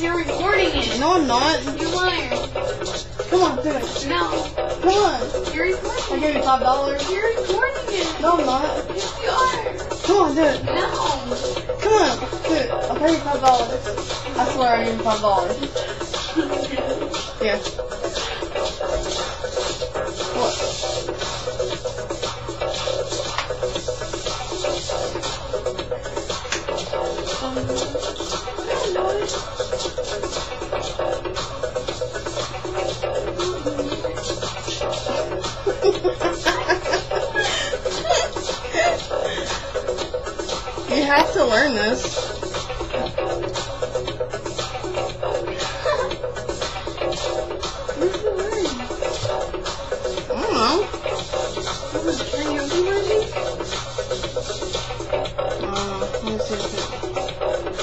you're recording it. No, I'm not. You liar. Come on, do it. No. Come on. You're recording I'll give you $5. You're recording it. No, I'm not. Yes, you are. Come on, do it. No. Come on, do it. I'll pay you $5. I swear I'll give you $5. Yeah. What? You have to learn this. Where's the word? I don't know. Is it karaoke worthy? Let me see.